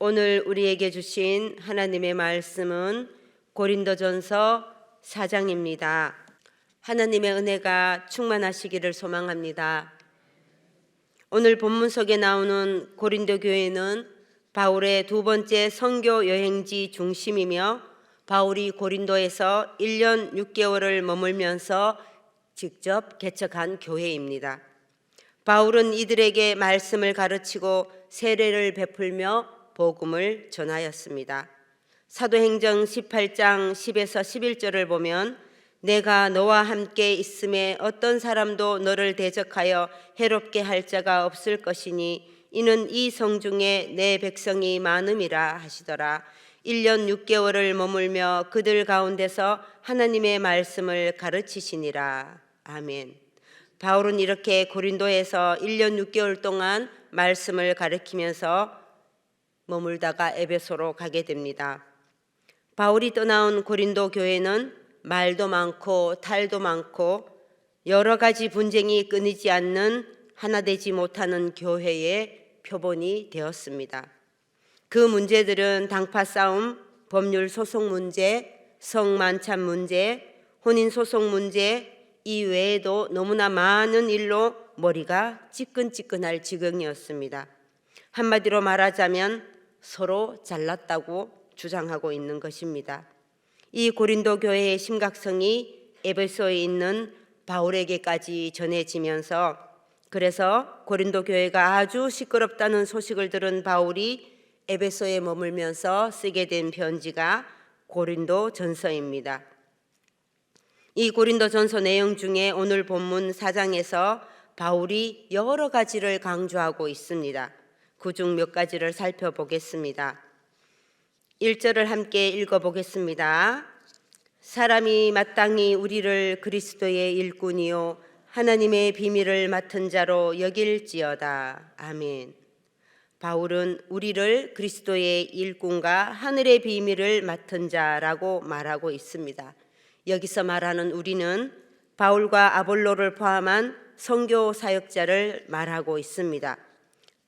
오늘 우리에게 주신 하나님의 말씀은 고린도전서 4장입니다. 하나님의 은혜가 충만하시기를 소망합니다. 오늘 본문 속에 나오는 고린도 교회는 바울의 두 번째 선교 여행지 중심이며 바울이 고린도에서 1년 6개월을 머물면서 직접 개척한 교회입니다. 바울은 이들에게 말씀을 가르치고 세례를 베풀며 복음을 전하였습니다. 사도행전 18장 10에서 11절을 보면 내가 너와 함께 있음에 어떤 사람도 너를 대적하여 해롭게 할 자가 없을 것이니 이는 이 성중에 내 백성이 많음이라 하시더라. 1년 6개월을 머물며 그들 가운데서 하나님의 말씀을 가르치시니라. 아멘. 바울은 이렇게 고린도에서 1년 6개월 동안 말씀을 가르치면서 머물다가 에베소로 가게 됩니다. 바울이 떠나온 고린도 교회는 말도 많고 탈도 많고 여러 가지 분쟁이 끊이지 않는 하나 되지 못하는 교회의 표본이 되었습니다. 그 문제들은 당파 싸움, 법률 소송 문제, 성만찬 문제, 혼인 소송 문제 이 외에도 너무나 많은 일로 머리가 찌끈찌끈할 지경이었습니다. 한마디로 말하자면 서로 잘났다고 주장하고 있는 것입니다. 이 고린도 교회의 심각성이 에베소에 있는 바울에게까지 전해지면서 그래서 고린도 교회가 아주 시끄럽다는 소식을 들은 바울이 에베소에 머물면서 쓰게 된 편지가 고린도 전서입니다. 이 고린도 전서 내용 중에 오늘 본문 4장에서 바울이 여러 가지를 강조하고 있습니다. 그중 몇 가지를 살펴보겠습니다. 1절을 함께 읽어보겠습니다. 사람이 마땅히 우리를 그리스도의 일꾼이요 하나님의 비밀을 맡은 자로 여길지어다. 아멘. 바울은 우리를 그리스도의 일꾼과 하늘의 비밀을 맡은 자라고 말하고 있습니다. 여기서 말하는 우리는 바울과 아볼로를 포함한 선교 사역자를 말하고 있습니다.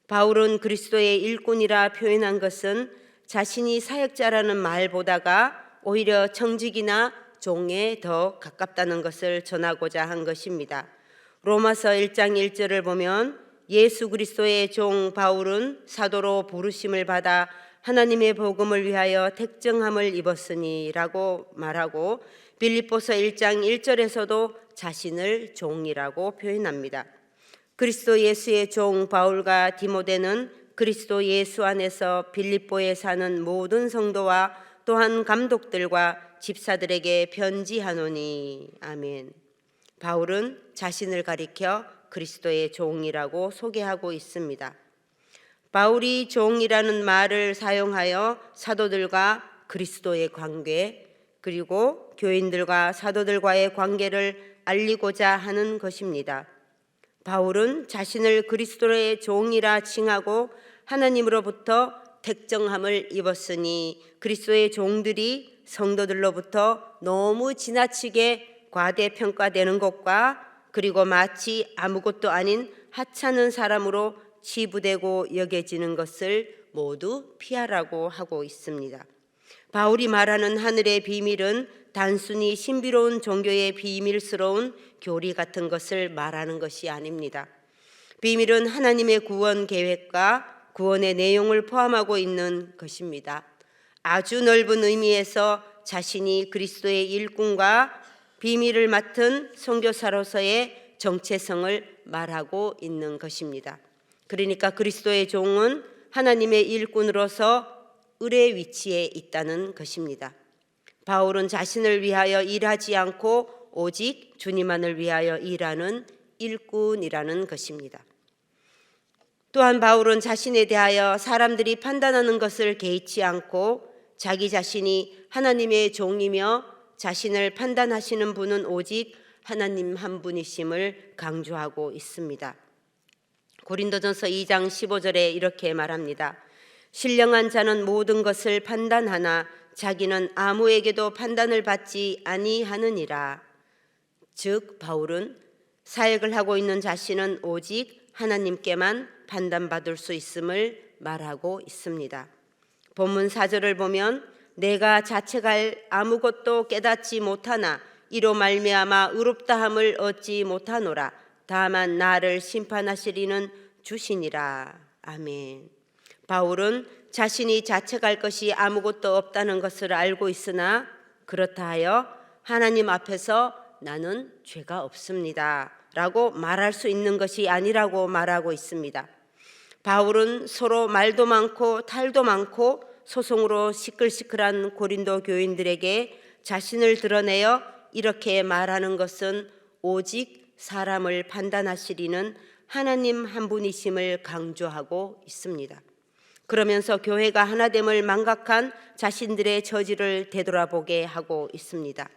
바울은 그리스도의 일꾼이라 표현한 것은 자신이 사역자라는 말보다가 오히려 청직이나 종에 더 가깝다는 것을 전하고자 한 것입니다. 로마서 1장 1절을 보면 예수 그리스도의 종 바울은 사도로 부르심을 받아 하나님의 복음을 위하여 택정함을 입었으니 라고 말하고 빌립보서 1장 1절에서도 자신을 종이라고 표현합니다. 그리스도 예수의 종 바울과 디모데는 그리스도 예수 안에서 빌립보에 사는 모든 성도와 또한 감독들과 집사들에게 편지하노니. 아멘. 바울은 자신을 가리켜 그리스도의 종이라고 소개하고 있습니다. 바울이 종이라는 말을 사용하여 사도들과 그리스도의 관계 그리고 교인들과 사도들과의 관계를 알리고자 하는 것입니다. 바울은 자신을 그리스도의 종이라 칭하고 하나님으로부터 택정함을 입었으니 그리스도의 종들이 성도들로부터 너무 지나치게 과대평가되는 것과 그리고 마치 아무것도 아닌 하찮은 사람으로 치부되고 여겨지는 것을 모두 피하라고 하고 있습니다. 바울이 말하는 하늘의 비밀은 단순히 신비로운 종교의 비밀스러운 교리 같은 것을 말하는 것이 아닙니다. 비밀은 하나님의 구원 계획과 구원의 내용을 포함하고 있는 것입니다. 아주 넓은 의미에서 자신이 그리스도의 일꾼과 비밀을 맡은 선교사로서의 정체성을 말하고 있는 것입니다. 그러니까 그리스도의 종은 하나님의 일꾼으로서 을의 위치에 있다는 것입니다. 바울은 자신을 위하여 일하지 않고 오직 주님만을 위하여 일하는 일꾼이라는 것입니다. 또한 바울은 자신에 대하여 사람들이 판단하는 것을 개의치 않고 자기 자신이 하나님의 종이며 자신을 판단하시는 분은 오직 하나님 한 분이심을 강조하고 있습니다. 고린도전서 2장 15절에 이렇게 말합니다. 신령한 자는 모든 것을 판단하나 자기는 아무에게도 판단을 받지 아니하느니라. 즉 바울은 사역을 하고 있는 자신은 오직 하나님께만 판단받을 수 있음을 말하고 있습니다. 본문 4절을 보면 내가 자책할 아무것도 깨닫지 못하나 이로 말미암아 의롭다함을 얻지 못하노라. 다만 나를 심판하시리는 주시니라. 아멘. 바울은 자신이 자책할 것이 아무것도 없다는 것을 알고 있으나 그렇다 하여 하나님 앞에서 나는 죄가 없습니다 라고 말할 수 있는 것이 아니라고 말하고 있습니다. 바울은 서로 말도 많고 탈도 많고 소송으로 시끌시끌한 고린도 교인들에게 자신을 드러내어 이렇게 말하는 것은 오직 사람을 판단하시리는 하나님 한 분이심을 강조하고 있습니다. 그러면서 교회가 하나됨을 망각한 자신들의 처지를 되돌아보게 하고 있습니다.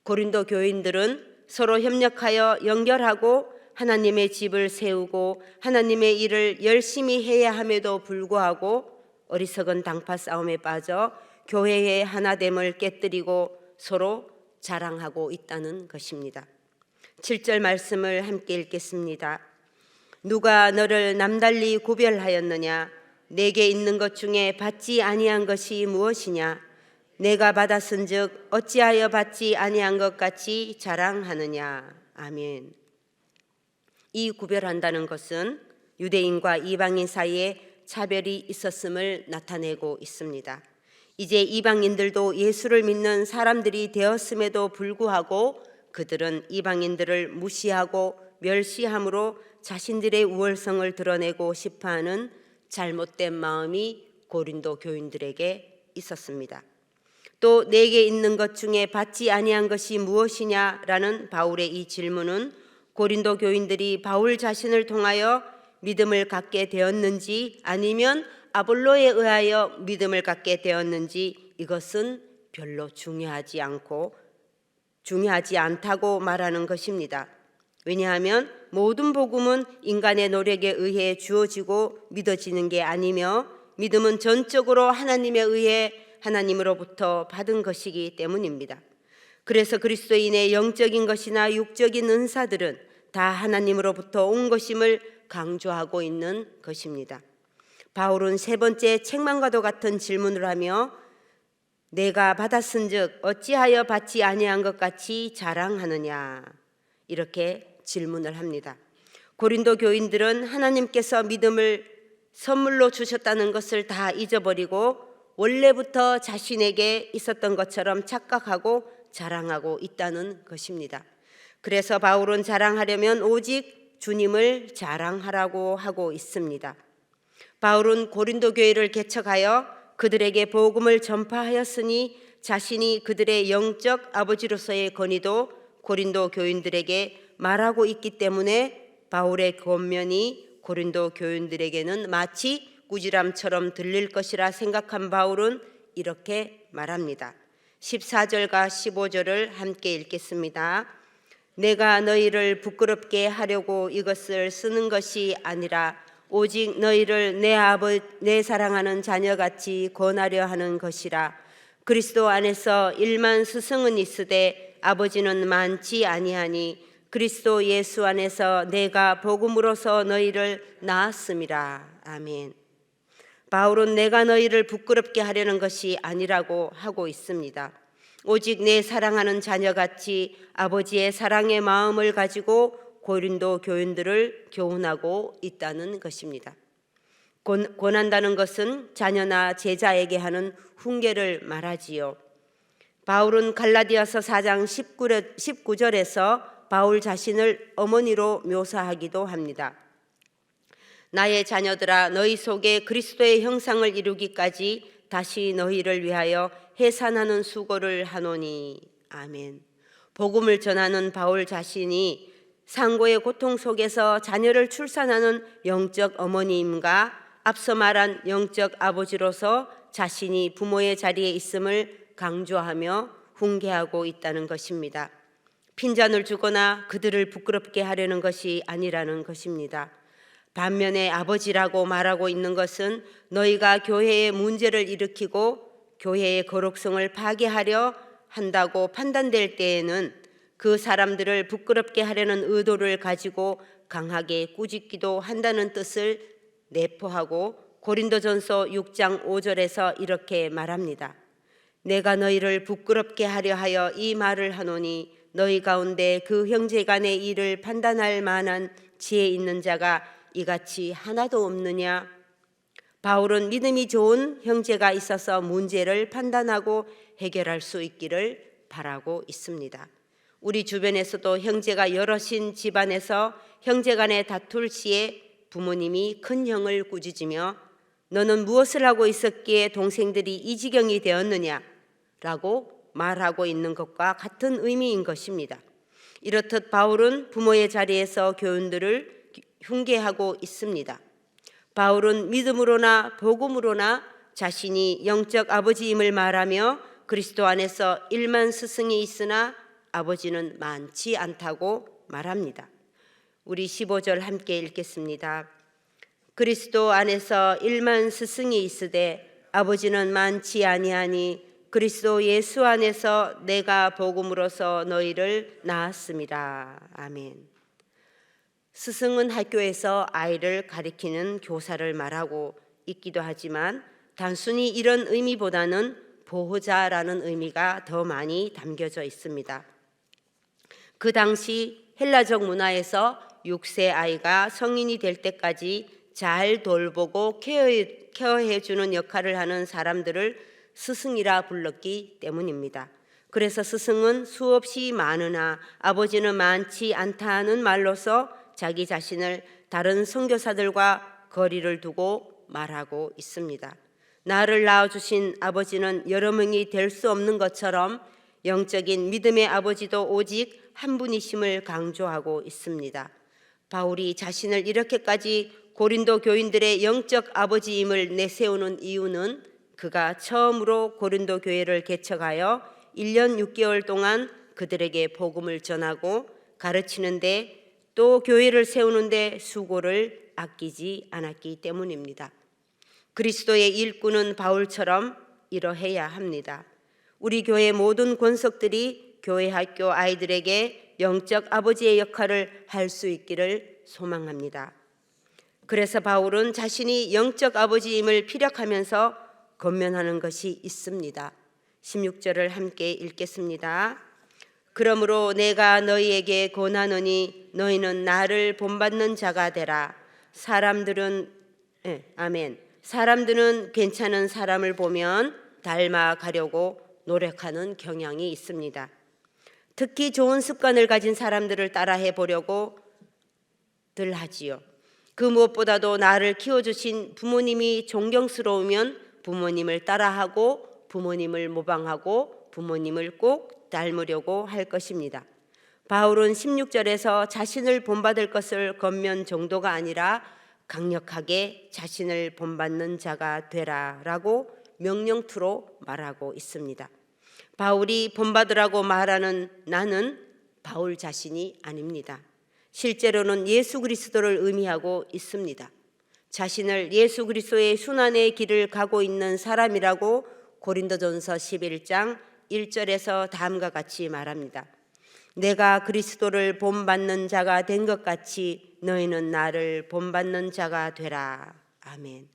고린도 교인들은 서로 협력하여 연결하고 하나님의 집을 세우고 하나님의 일을 열심히 해야 함에도 불구하고 어리석은 당파 싸움에 빠져 교회의 하나됨을 깨뜨리고 서로 자랑하고 있다는 것입니다. 7절 말씀을 함께 읽겠습니다. 누가 너를 남달리 구별하였느냐? 내게 있는 것 중에 받지 아니한 것이 무엇이냐? 내가 받았은즉 어찌하여 받지 아니한 것 같이 자랑하느냐? 아멘. 이 구별한다는 것은 유대인과 이방인 사이에 차별이 있었음을 나타내고 있습니다. 이제 이방인들도 예수를 믿는 사람들이 되었음에도 불구하고 그들은 이방인들을 무시하고 멸시함으로 자신들의 우월성을 드러내고 싶어하는 잘못된 마음이 고린도 교인들에게 있었습니다. 또 내게 있는 것 중에 받지 아니한 것이 무엇이냐라는 바울의 이 질문은 고린도 교인들이 바울 자신을 통하여 믿음을 갖게 되었는지 아니면 아볼로에 의하여 믿음을 갖게 되었는지 이것은 별로 중요하지 않다고 말하는 것입니다. 왜냐하면 모든 복음은 인간의 노력에 의해 주어지고 믿어지는 게 아니며 믿음은 전적으로 하나님에 의해 하나님으로부터 받은 것이기 때문입니다. 그래서 그리스도인의 영적인 것이나 육적인 은사들은 다 하나님으로부터 온 것임을 강조하고 있는 것입니다. 바울은 세 번째 책망과도 같은 질문을 하며 내가 받았은즉 어찌하여 받지 아니한 것 같이 자랑하느냐 이렇게 질문을 합니다. 고린도 교인들은 하나님께서 믿음을 선물로 주셨다는 것을 다 잊어버리고 원래부터 자신에게 있었던 것처럼 착각하고 자랑하고 있다는 것입니다. 그래서 바울은 자랑하려면 오직 주님을 자랑하라고 하고 있습니다. 바울은 고린도 교회를 개척하여 그들에게 복음을 전파하였으니 자신이 그들의 영적 아버지로서의 권위도 고린도 교인들에게 말하고 있기 때문에 바울의 권면이 고린도 교인들에게는 마치 꾸지람처럼 들릴 것이라 생각한 바울은 이렇게 말합니다. 14절과 15절을 함께 읽겠습니다. 내가 너희를 부끄럽게 하려고 이것을 쓰는 것이 아니라 오직 너희를 내 사랑하는 자녀같이 권하려 하는 것이라. 그리스도 안에서 일만 스승은 있으되 아버지는 많지 아니하니 그리스도 예수 안에서 내가 복음으로서 너희를 낳았음이라. 아멘. 바울은 내가 너희를 부끄럽게 하려는 것이 아니라고 하고 있습니다. 오직 내 사랑하는 자녀같이 아버지의 사랑의 마음을 가지고 고린도 교인들을 교훈하고 있다는 것입니다. 권한다는 것은 자녀나 제자에게 하는 훈계를 말하지요. 바울은 갈라디아서 4장 19절에서 바울 자신을 어머니로 묘사하기도 합니다. 나의 자녀들아 너희 속에 그리스도의 형상을 이루기까지 다시 너희를 위하여 해산하는 수고를 하노니. 아멘. 복음을 전하는 바울 자신이 상고의 고통 속에서 자녀를 출산하는 영적 어머니임과 앞서 말한 영적 아버지로서 자신이 부모의 자리에 있음을 강조하며 훈계하고 있다는 것입니다. 핀잔을 주거나 그들을 부끄럽게 하려는 것이 아니라는 것입니다. 반면에 아버지라고 말하고 있는 것은 너희가 교회에 문제를 일으키고 교회의 거룩성을 파괴하려 한다고 판단될 때에는 그 사람들을 부끄럽게 하려는 의도를 가지고 강하게 꾸짖기도 한다는 뜻을 내포하고 고린도전서 6장 5절에서 이렇게 말합니다. 내가 너희를 부끄럽게 하려 하여 이 말을 하노니 너희 가운데 그 형제간의 일을 판단할 만한 지혜 있는 자가 이같이 하나도 없느냐? 바울은 믿음이 좋은 형제가 있어서 문제를 판단하고 해결할 수 있기를 바라고 있습니다. 우리 주변에서도 형제가 여럿인 집안에서 형제간에 다툴 시에 부모님이 큰 형을 꾸짖으며 너는 무엇을 하고 있었기에 동생들이 이 지경이 되었느냐? 라고 말하고 있는 것과 같은 의미인 것입니다. 이렇듯 바울은 부모의 자리에서 교인들을 흉계하고 있습니다. 바울은 믿음으로나 복음으로나 자신이 영적 아버지임을 말하며 그리스도 안에서 1만 스승이 있으나 아버지는 많지 않다고 말합니다. 우리 15절 함께 읽겠습니다. 그리스도 안에서 1만 스승이 있으되 아버지는 많지 아니하니 그리스도 예수 안에서 내가 복음으로써 너희를 낳았습니다. 아멘. 스승은 학교에서 아이를 가리키는 교사를 말하고 있기도 하지만 단순히 이런 의미보다는 보호자라는 의미가 더 많이 담겨져 있습니다. 그 당시 헬라적 문화에서 6세 아이가 성인이 될 때까지 잘 돌보고 케어해주는 역할을 하는 사람들을 스승이라 불렀기 때문입니다. 그래서 스승은 수없이 많으나 아버지는 많지 않다는 말로서 자기 자신을 다른 선교사들과 거리를 두고 말하고 있습니다. 나를 낳아주신 아버지는 여러 명이 될 수 없는 것처럼 영적인 믿음의 아버지도 오직 한 분이심을 강조하고 있습니다. 바울이 자신을 이렇게까지 고린도 교인들의 영적 아버지임을 내세우는 이유는 그가 처음으로 고린도 교회를 개척하여 1년 6개월 동안 그들에게 복음을 전하고 가르치는데 또 교회를 세우는데 수고를 아끼지 않았기 때문입니다. 그리스도의 일꾼은 바울처럼 이러해야 합니다. 우리 교회 모든 권속들이 교회 학교 아이들에게 영적 아버지의 역할을 할 수 있기를 소망합니다. 그래서 바울은 자신이 영적 아버지임을 피력하면서 권면하는 것이 있습니다. 16절을 함께 읽겠습니다. 그러므로 내가 너희에게 권하노니 너희는 나를 본받는 자가 되라. 사람들은 괜찮은 사람을 보면 닮아가려고 노력하는 경향이 있습니다. 특히 좋은 습관을 가진 사람들을 따라해 보려고들 하지요. 그 무엇보다도 나를 키워주신 부모님이 존경스러우면 부모님을 따라하고 부모님을 모방하고 부모님을 꼭 닮으려고 할 것입니다. 바울은 16절에서 자신을 본받을 것을 권면 정도가 아니라 강력하게 자신을 본받는 자가 되라라고 명령투로 말하고 있습니다. 바울이 본받으라고 말하는 나는 바울 자신이 아닙니다. 실제로는 예수 그리스도를 의미하고 있습니다. 자신을 예수 그리스도의 순환의 길을 가고 있는 사람이라고 고린도전서 11장 1절에서 다음과 같이 말합니다. 내가 그리스도를 본받는 자가 된 것 같이 너희는 나를 본받는 자가 되라. 아멘.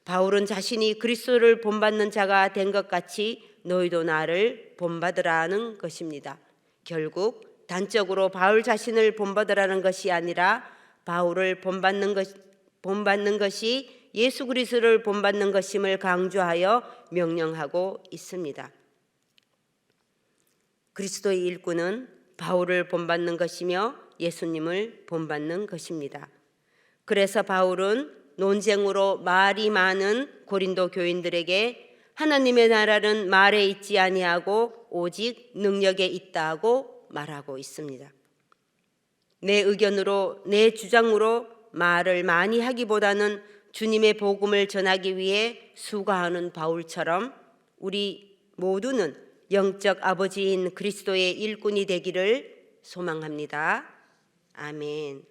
바울은 자신이 그리스도를 본받는 자가 된 것 같이 너희도 나를 본받으라는 것입니다. 결국 단적으로 바울 자신을 본받으라는 것이 아니라 바울을 본받는 것이 예수 그리스도를 본받는 것임을 강조하여 명령하고 있습니다. 그리스도의 일꾼은 바울을 본받는 것이며 예수님을 본받는 것입니다. 그래서 바울은 논쟁으로 말이 많은 고린도 교인들에게 하나님의 나라는 말에 있지 아니하고 오직 능력에 있다고 말하고 있습니다. 내 의견으로 내 주장으로 말을 많이 하기보다는 주님의 복음을 전하기 위해 수고하는 바울처럼 우리 모두는 영적 아버지인 그리스도의 일꾼이 되기를 소망합니다. 아멘.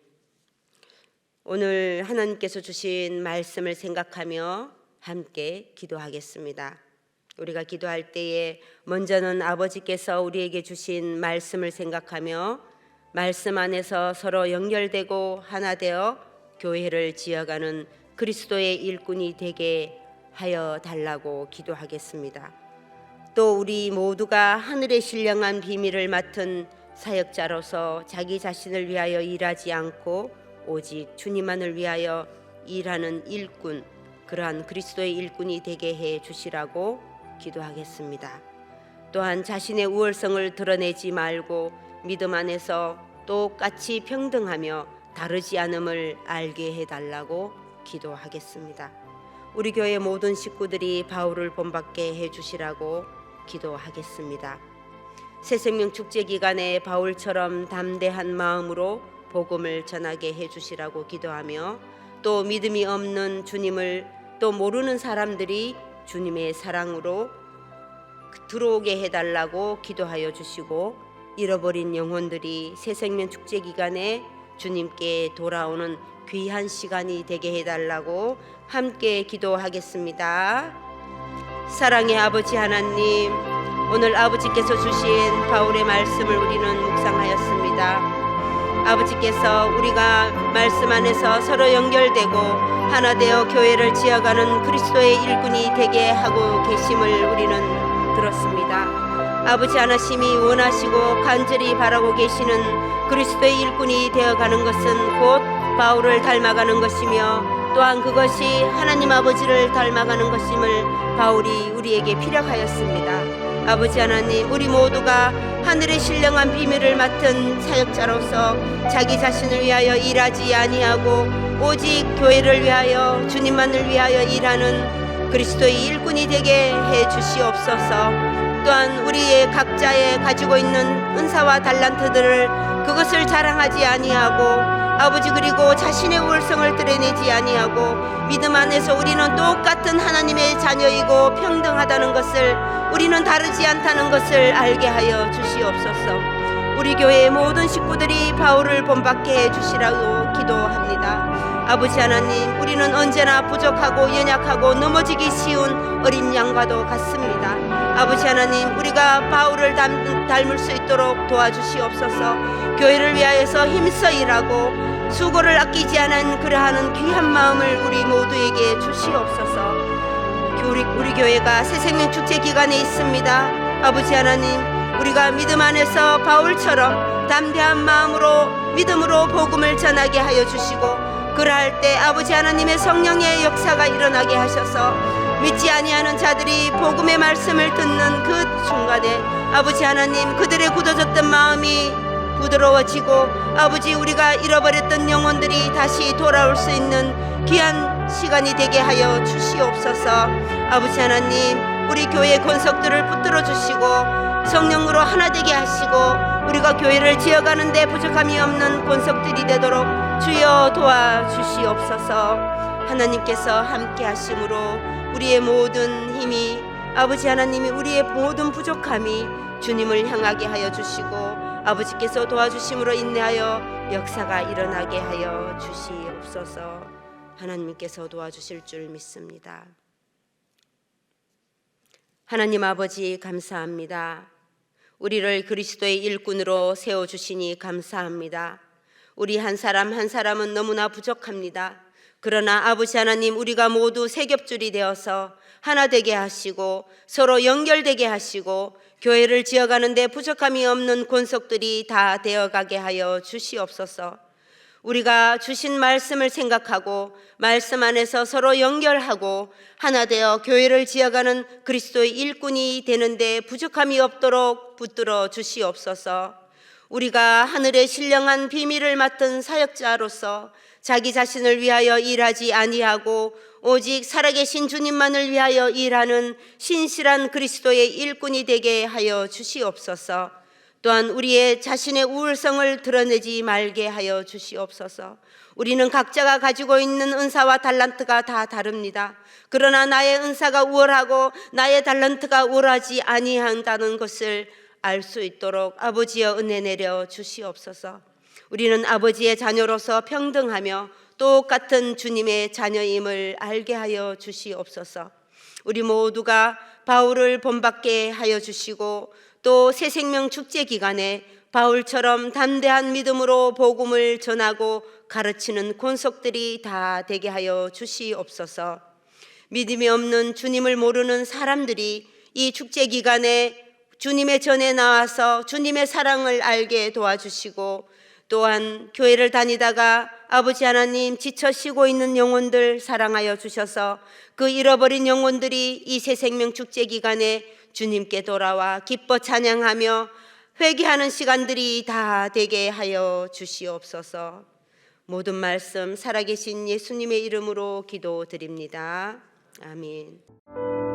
오늘 하나님께서 주신 말씀을 생각하며 함께 기도하겠습니다. 우리가 기도할 때에 먼저는 아버지께서 우리에게 주신 말씀을 생각하며 말씀 안에서 서로 연결되고 하나 되어 교회를 지어가는 그리스도의 일꾼이 되게 하여 달라고 기도하겠습니다. 또 우리 모두가 하늘의 신령한 비밀을 맡은 사역자로서 자기 자신을 위하여 일하지 않고 오직 주님만을 위하여 일하는 일꾼, 그러한 그리스도의 일꾼이 되게 해 주시라고 기도하겠습니다. 또한 자신의 우월성을 드러내지 말고 믿음 안에서 똑같이 평등하며 다르지 않음을 알게 해달라고 기도하겠습니다. 우리 교회 모든 식구들이 바울을 본받게 해주시라고 기도하겠습니다. 새생명 축제 기간에 바울처럼 담대한 마음으로 복음을 전하게 해주시라고 기도하며, 또 믿음이 없는 주님을 또 모르는 사람들이 주님의 사랑으로 들어오게 해달라고 기도하여 주시고, 잃어버린 영혼들이 새생명 축제 기간에 주님께 돌아오는 귀한 시간이 되게 해달라고 함께 기도하겠습니다. 사랑의 아버지 하나님, 오늘 아버지께서 주신 바울의 말씀을 우리는 묵상하였습니다. 아버지께서 우리가 말씀 안에서 서로 연결되고 하나 되어 교회를 지어가는 그리스도의 일꾼이 되게 하고 계심을 우리는 들었습니다. 아버지 하나님이 원하시고 간절히 바라고 계시는 그리스도의 일꾼이 되어가는 것은 곧 바울을 닮아가는 것이며, 또한 그것이 하나님 아버지를 닮아가는 것임을 바울이 우리에게 피력하였습니다. 아버지 하나님, 우리 모두가 하늘의 신령한 비밀을 맡은 사역자로서 자기 자신을 위하여 일하지 아니하고 오직 교회를 위하여 주님만을 위하여 일하는 그리스도의 일꾼이 되게 해 주시옵소서. 또한 우리의 각자의 가지고 있는 은사와 달란트들을 그것을 자랑하지 아니하고 아버지, 그리고 자신의 우월성을 드러내지 아니하고 믿음 안에서 우리는 똑같은 하나님의 자녀이고 평등하다는 것을, 우리는 다르지 않다는 것을 알게 하여 주시옵소서. 우리 교회의 모든 식구들이 바울을 본받게 해주시라고 기도합니다. 아버지 하나님, 우리는 언제나 부족하고 연약하고 넘어지기 쉬운 어린 양과도 같습니다. 아버지 하나님, 우리가 바울을 닮을 수 있도록 도와주시옵소서. 교회를 위하여서 힘써 일하고 수고를 아끼지 않은 그러한 귀한 마음을 우리 모두에게 주시옵소서. 우리 교회가 새생명 축제 기간에 있습니다. 아버지 하나님, 우리가 믿음 안에서 바울처럼 담대한 마음으로 믿음으로 복음을 전하게 하여 주시고, 그러할 때 아버지 하나님의 성령의 역사가 일어나게 하셔서 믿지 아니하는 자들이 복음의 말씀을 듣는 그 순간에 아버지 하나님, 그들의 굳어졌던 마음이 부드러워지고 아버지, 우리가 잃어버렸던 영혼들이 다시 돌아올 수 있는 귀한 시간이 되게 하여 주시옵소서. 아버지 하나님, 우리 교회 권속들을 붙들어 주시고 성령으로 하나 되게 하시고 우리가 교회를 지어가는 데 부족함이 없는 권속들이 되도록 주여 도와주시옵소서. 하나님께서 함께 하심으로 우리의 모든 힘이, 아버지 하나님이 우리의 모든 부족함이 주님을 향하게 하여 주시고 아버지께서 도와주심으로 인내하여 역사가 일어나게 하여 주시옵소서. 하나님께서 도와주실 줄 믿습니다. 하나님 아버지, 감사합니다. 우리를 그리스도의 일꾼으로 세워주시니 감사합니다. 우리 한 사람 한 사람은 너무나 부족합니다. 그러나 아버지 하나님, 우리가 모두 세 겹줄이 되어서 하나 되게 하시고 서로 연결되게 하시고 교회를 지어가는 데 부족함이 없는 권속들이 다 되어가게 하여 주시옵소서. 우리가 주신 말씀을 생각하고 말씀 안에서 서로 연결하고 하나 되어 교회를 지어가는 그리스도의 일꾼이 되는데 부족함이 없도록 붙들어 주시옵소서. 우리가 하늘의 신령한 비밀을 맡은 사역자로서 자기 자신을 위하여 일하지 아니하고 오직 살아계신 주님만을 위하여 일하는 신실한 그리스도의 일꾼이 되게 하여 주시옵소서. 또한 우리의 자신의 우월성을 드러내지 말게 하여 주시옵소서. 우리는 각자가 가지고 있는 은사와 달란트가 다 다릅니다. 그러나 나의 은사가 우월하고 나의 달란트가 우월하지 아니한다는 것을 알 수 있도록 아버지여 은혜 내려 주시옵소서. 우리는 아버지의 자녀로서 평등하며 똑같은 주님의 자녀임을 알게 하여 주시옵소서. 우리 모두가 바울을 본받게 하여 주시고 또 새생명 축제 기간에 바울처럼 담대한 믿음으로 복음을 전하고 가르치는 권속들이 다 되게 하여 주시옵소서. 믿음이 없는 주님을 모르는 사람들이 이 축제 기간에 주님의 전에 나와서 주님의 사랑을 알게 도와주시고, 또한 교회를 다니다가 아버지 하나님 지쳐 쉬고 있는 영혼들 사랑하여 주셔서 그 잃어버린 영혼들이 이 새생명 축제 기간에 주님께 돌아와 기뻐 찬양하며 회개하는 시간들이 다 되게 하여 주시옵소서. 모든 말씀 살아계신 예수님의 이름으로 기도드립니다. 아멘.